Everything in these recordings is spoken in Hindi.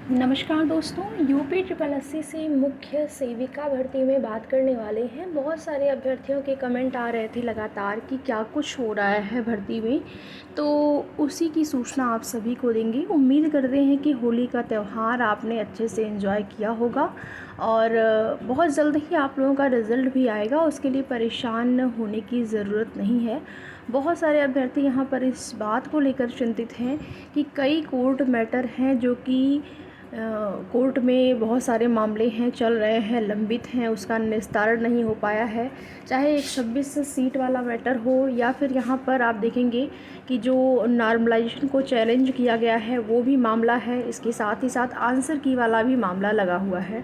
नमस्कार दोस्तों, यूपी ट्रिपल एससी से मुख्य सेविका भर्ती में बात करने वाले हैं। बहुत सारे अभ्यर्थियों के कमेंट आ रहे थे लगातार कि क्या कुछ हो रहा है भर्ती में, तो उसी की सूचना आप सभी को देंगे। उम्मीद करते हैं कि होली का त्यौहार आपने अच्छे से एंजॉय किया होगा और बहुत जल्द ही आप लोगों का रिज़ल्ट भी आएगा। उसके लिए परेशान होने की ज़रूरत नहीं है। बहुत सारे अभ्यर्थी यहाँ पर इस बात को लेकर चिंतित हैं कि कई कोर्ट मैटर हैं जो कि कोर्ट में बहुत सारे मामले हैं, चल रहे हैं, लंबित हैं, उसका निस्तारण नहीं हो पाया है। चाहे एक 26 सीट वाला मैटर हो या फिर यहाँ पर आप देखेंगे कि जो नॉर्मलाइजेशन को चैलेंज किया गया है वो भी मामला है। इसके साथ ही साथ आंसर की वाला भी मामला लगा हुआ है।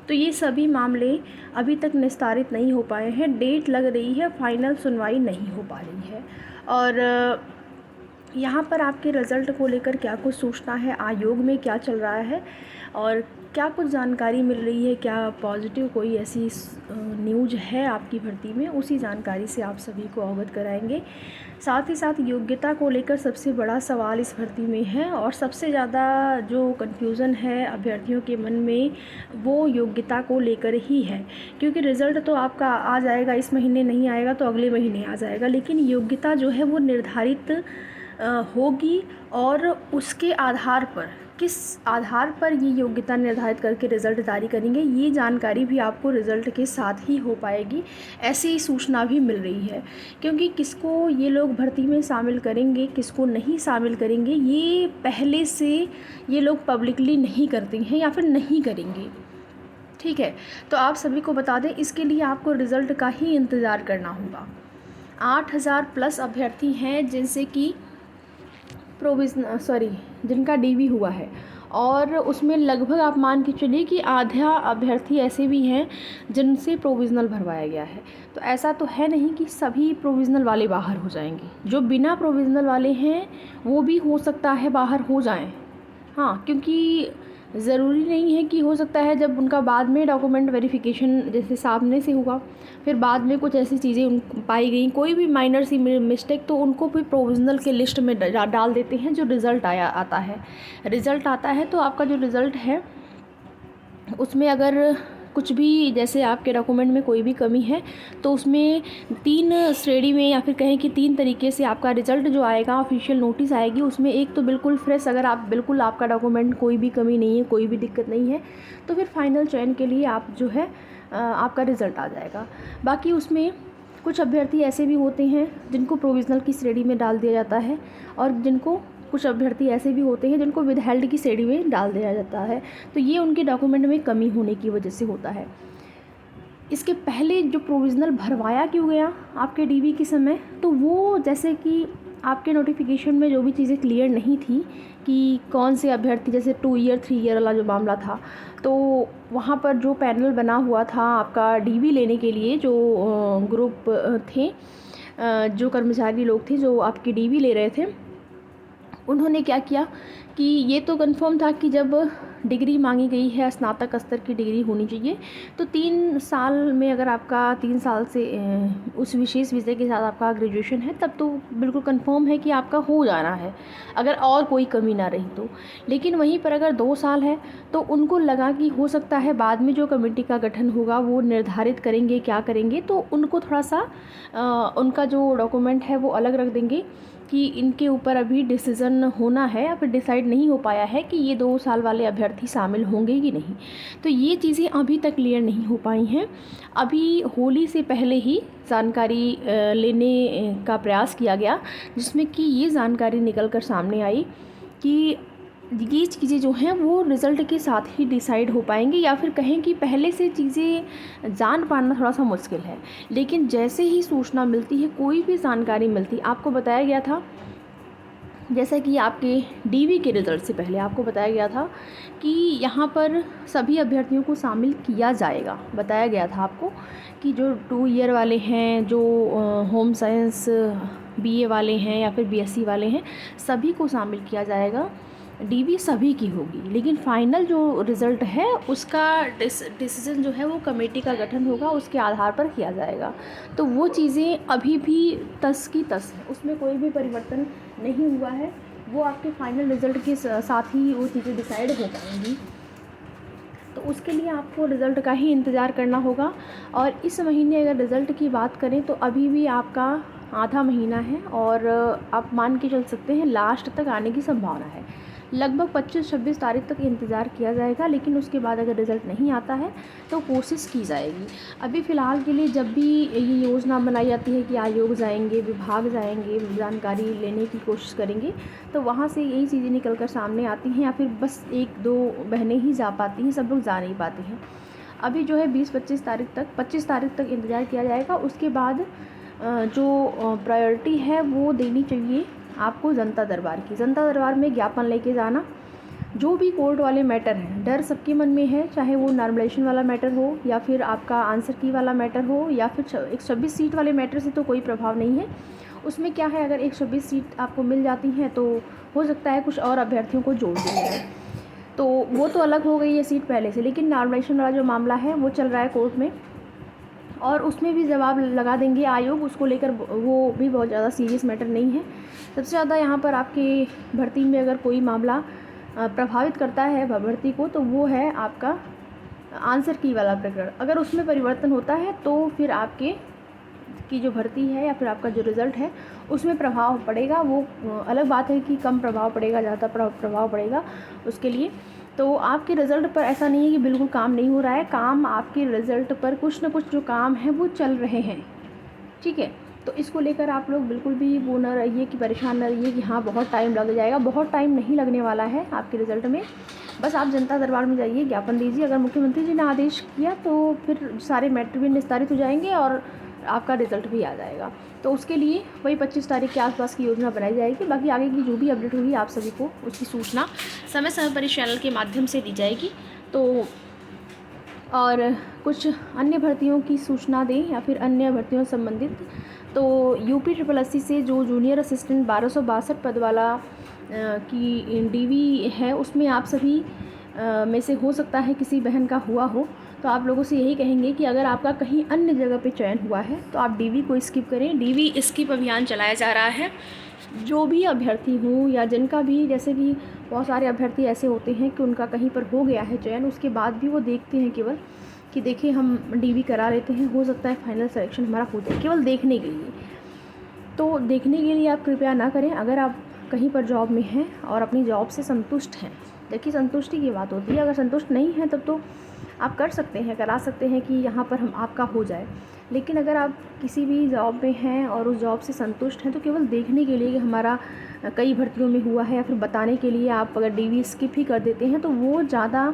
तो ये सभी मामले अभी तक निस्तारित नहीं हो पाए हैं। डेट लग रही है, फाइनल सुनवाई नहीं हो पा रही है। और यहाँ पर आपके रिज़ल्ट को लेकर क्या कुछ सूचना है, आयोग में क्या चल रहा है और क्या कुछ जानकारी मिल रही है, क्या पॉजिटिव कोई ऐसी न्यूज़ है आपकी भर्ती में, उसी जानकारी से आप सभी को अवगत कराएंगे। साथ ही साथ योग्यता को लेकर सबसे बड़ा सवाल इस भर्ती में है और सबसे ज़्यादा जो कन्फ्यूज़न है अभ्यर्थियों के मन में वो योग्यता को लेकर ही है। क्योंकि रिज़ल्ट तो आपका आ जाएगा, इस महीने नहीं आएगा तो अगले महीने आ जाएगा, लेकिन योग्यता जो है वो निर्धारित होगी और उसके आधार पर, किस आधार पर ये योग्यता निर्धारित करके रिज़ल्ट जारी करेंगे, ये जानकारी भी आपको रिज़ल्ट के साथ ही हो पाएगी। ऐसी ही सूचना भी मिल रही है। क्योंकि किसको ये लोग भर्ती में शामिल करेंगे, किसको नहीं शामिल करेंगे, ये पहले से ये लोग पब्लिकली नहीं करते हैं या फिर नहीं करेंगे। ठीक है, तो आप सभी को बता दें, इसके लिए आपको रिज़ल्ट का ही इंतज़ार करना होगा। 8000 प्लस अभ्यर्थी हैं जिनका डीवी हुआ है और उसमें लगभग आप मान के चलिए कि आधा अभ्यर्थी ऐसे भी हैं जिनसे प्रोविज़नल भरवाया गया है। तो ऐसा तो है नहीं कि सभी प्रोविज़नल वाले बाहर हो जाएंगे। जो बिना प्रोविज़नल वाले हैं वो भी हो सकता है बाहर हो जाएं। हाँ, क्योंकि ज़रूरी नहीं है कि, हो सकता है जब उनका बाद में डॉक्यूमेंट वेरिफिकेशन जैसे सामने से हुआ, फिर बाद में कुछ ऐसी चीज़ें पाई गई, कोई भी माइनर सी मिस्टेक, तो उनको भी प्रोविज़नल के लिस्ट में डाल देते हैं। जो रिज़ल्ट आता है तो आपका जो रिज़ल्ट है उसमें अगर कुछ भी, जैसे आपके डॉक्यूमेंट में कोई भी कमी है तो उसमें 3 श्रेणी में या फिर कहें कि 3 तरीके से आपका रिज़ल्ट जो आएगा, ऑफिशियल नोटिस आएगी। उसमें एक तो बिल्कुल फ्रेश, अगर आप बिल्कुल आपका डॉक्यूमेंट कोई भी कमी नहीं है, कोई भी दिक्कत नहीं है, तो फिर फाइनल चयन के लिए आप जो है आपका रिज़ल्ट आ जाएगा। बाकी उसमें कुछ अभ्यर्थी ऐसे भी होते हैं जिनको प्रोविज़नल की श्रेणी में डाल दिया जाता है और कुछ अभ्यर्थी ऐसे भी होते हैं जिनको विदहेल्ड की श्रेणी में डाल दिया जाता है। तो ये उनके डॉक्यूमेंट में कमी होने की वजह से होता है। इसके पहले जो प्रोविज़नल भरवाया क्यों गया आपके डीवी के समय, तो वो जैसे कि आपके नोटिफिकेशन में जो भी चीज़ें क्लियर नहीं थी कि कौन से अभ्यर्थी, जैसे 2 ईयर 3 ईयर वाला जो मामला था, तो वहाँ पर जो पैनल बना हुआ था आपका डीवी लेने के लिए, जो ग्रुप थे, जो कर्मचारी लोग थे जो आपकी डीवी ले रहे थे, उन्होंने क्या किया कि ये तो कंफर्म था कि जब डिग्री मांगी गई है, स्नातक स्तर की डिग्री होनी चाहिए, तो 3 साल में अगर आपका 3 साल से उस विशेष विषय के साथ आपका ग्रेजुएशन है, तब तो बिल्कुल कंफर्म है कि आपका हो जाना है, अगर और कोई कमी ना रही तो। लेकिन वहीं पर अगर 2 साल है तो उनको लगा कि हो सकता है बाद में जो कमेटी का गठन होगा वो निर्धारित करेंगे क्या करेंगे, तो उनको थोड़ा सा उनका जो डॉक्यूमेंट है वो अलग रख देंगे कि इनके ऊपर अभी डिसीज़न होना है या फिर डिसाइड नहीं हो पाया है कि ये 2 साल वाले अभ्यर्थी शामिल होंगे कि नहीं। तो ये चीज़ें अभी तक क्लियर नहीं हो पाई हैं। अभी होली से पहले ही जानकारी लेने का प्रयास किया गया, जिसमें कि ये जानकारी निकल कर सामने आई कि ये चीज़ें जो हैं वो रिज़ल्ट के साथ ही डिसाइड हो पाएंगी, या फिर कहें कि पहले से चीज़ें जान पाना थोड़ा सा मुश्किल है। लेकिन जैसे ही सूचना मिलती है, कोई भी जानकारी मिलती, आपको बताया गया था, जैसा कि आपके डीवी के रिज़ल्ट से पहले आपको बताया गया था कि यहाँ पर सभी अभ्यर्थियों को शामिल किया जाएगा। बताया गया था आपको कि जो 2 ईयर वाले हैं, जो होम साइंस बीए वाले हैं या फिर बीएससी वाले हैं, सभी को शामिल किया जाएगा। डीवी सभी की होगी, लेकिन फाइनल जो रिज़ल्ट है उसका डिसीजन जो है वो कमेटी का गठन होगा, उसके आधार पर किया जाएगा। तो वो चीज़ें अभी भी तस की तस है, उसमें कोई भी परिवर्तन नहीं हुआ है। वो आपके फाइनल रिज़ल्ट के साथ ही वो चीज़ें डिसाइड हो पाएंगी। तो उसके लिए आपको रिज़ल्ट का ही इंतज़ार करना होगा। और इस महीने अगर रिज़ल्ट की बात करें तो अभी भी आपका आधा महीना है और आप मान के चल सकते हैं लास्ट तक आने की संभावना है। लगभग 25-26 तारीख तक इंतज़ार किया जाएगा, लेकिन उसके बाद अगर रिज़ल्ट नहीं आता है तो कोशिश की जाएगी। अभी फ़िलहाल के लिए जब भी ये योजना बनाई जाती है कि आयोग जाएंगे, विभाग जाएंगे, जानकारी लेने की कोशिश करेंगे, तो वहाँ से यही चीज़ें निकल कर सामने आती हैं, या फिर बस 1-2 बहनें ही जा पाती हैं, सब लोग जा नहीं पाते हैं। अभी जो है 25 तारीख तक इंतज़ार किया जाएगा। उसके बाद जो प्रायोरिटी है वो देनी चाहिए आपको जनता दरबार की। जनता दरबार में ज्ञापन लेके जाना, जो भी कोर्ट वाले मैटर हैं, डर सबके मन में है, चाहे वो नॉर्मलाइजेशन वाला मैटर हो या फिर आपका आंसर की वाला मैटर हो या फिर 126 सीट वाले मैटर से तो कोई प्रभाव नहीं है। उसमें क्या है, अगर 126 सीट आपको मिल जाती हैं तो हो सकता है कुछ और अभ्यर्थियों को जोड़ दिया जाए, तो वो तो अलग हो गई है सीट पहले से। लेकिन नॉर्मलाइजेशन वाला जो मामला है वो चल रहा है कोर्ट में, और उसमें भी जवाब लगा देंगे आयोग, उसको लेकर वो भी बहुत ज़्यादा सीरियस मैटर नहीं है। सबसे ज़्यादा यहाँ पर आपकी भर्ती में अगर कोई मामला प्रभावित करता है भर्ती को, तो वो है आपका आंसर की वाला प्रकरण। अगर उसमें परिवर्तन होता है तो फिर आपके की जो भर्ती है या फिर आपका जो रिज़ल्ट है उसमें प्रभाव पड़ेगा। वो अलग बात है कि कम प्रभाव पड़ेगा, ज़्यादा प्रभाव पड़ेगा उसके लिए। तो आपके रिज़ल्ट पर ऐसा नहीं है कि बिल्कुल काम नहीं हो रहा है, काम आपके रिज़ल्ट पर कुछ ना कुछ जो काम है वो चल रहे हैं, ठीक है। तो इसको लेकर आप लोग बिल्कुल भी वो न रहिए कि परेशान न रहिए कि हाँ बहुत टाइम लग जाएगा। बहुत टाइम नहीं लगने वाला है आपके रिज़ल्ट में। बस आप जनता दरबार में जाइए, ज्ञापन दीजिए। अगर मुख्यमंत्री जी ने आदेश किया तो फिर सारे मैटर भी निस्तारित हो जाएंगे और आपका रिज़ल्ट भी आ जाएगा। तो उसके लिए वही 25 तारीख के आसपास की योजना बनाई जाएगी। बाकी आगे की जो भी अपडेट होगी आप सभी को उसकी सूचना समय समय पर इस चैनल के माध्यम से दी जाएगी। तो और कुछ अन्य भर्तियों की सूचना दें या फिर अन्य भर्तियों से संबंधित, तो UP-SSSC से जो जूनियर असिस्टेंट 1262 पद वाला की DV है, उसमें आप सभी में से हो सकता है किसी बहन का हुआ हो। तो आप लोगों से यही कहेंगे कि अगर आपका कहीं अन्य जगह पे चयन हुआ है तो आप DV को स्किप करें। DV स्किप अभियान चलाया जा रहा है। जो भी अभ्यर्थी हों या जिनका भी, जैसे भी बहुत सारे अभ्यर्थी ऐसे होते हैं कि उनका कहीं पर हो गया है चयन, उसके बाद भी वो देखते हैं केवल कि देखिए हम DV करा लेते हैं, हो सकता है फाइनल सिलेक्शन हमारा हो जाए, केवल देखने के लिए। तो देखने के लिए आप कृपया ना करें। अगर आप कहीं पर जॉब में हैं और अपनी जॉब से संतुष्ट हैं, देखिए संतुष्टि की बात होती है, अगर संतुष्ट नहीं हैं तब तो आप कर सकते हैं, करा सकते हैं कि यहाँ पर हम आपका हो जाए। लेकिन अगर आप किसी भी जॉब में हैं और उस जॉब से संतुष्ट हैं तो केवल देखने के लिए कि हमारा कई भर्तियों में हुआ है या फिर बताने के लिए आप अगर DV स्किप ही कर देते हैं तो वो ज़्यादा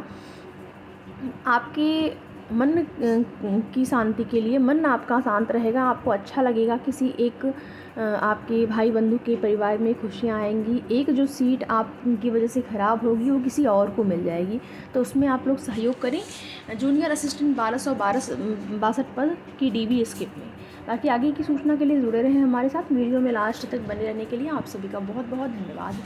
आपके मन की शांति के लिए, मन आपका शांत रहेगा, आपको अच्छा लगेगा। किसी एक आपके भाई बंधु के परिवार में खुशियाँ आएंगी। एक जो सीट आपकी वजह से ख़राब होगी वो किसी और को मिल जाएगी, तो उसमें आप लोग सहयोग करें जूनियर असिस्टेंट 1262 पद की DV स्किप में। बाकी आगे की सूचना के लिए जुड़े रहें हमारे साथ। वीडियो में लास्ट तक बने रहने के लिए आप सभी का बहुत बहुत धन्यवाद।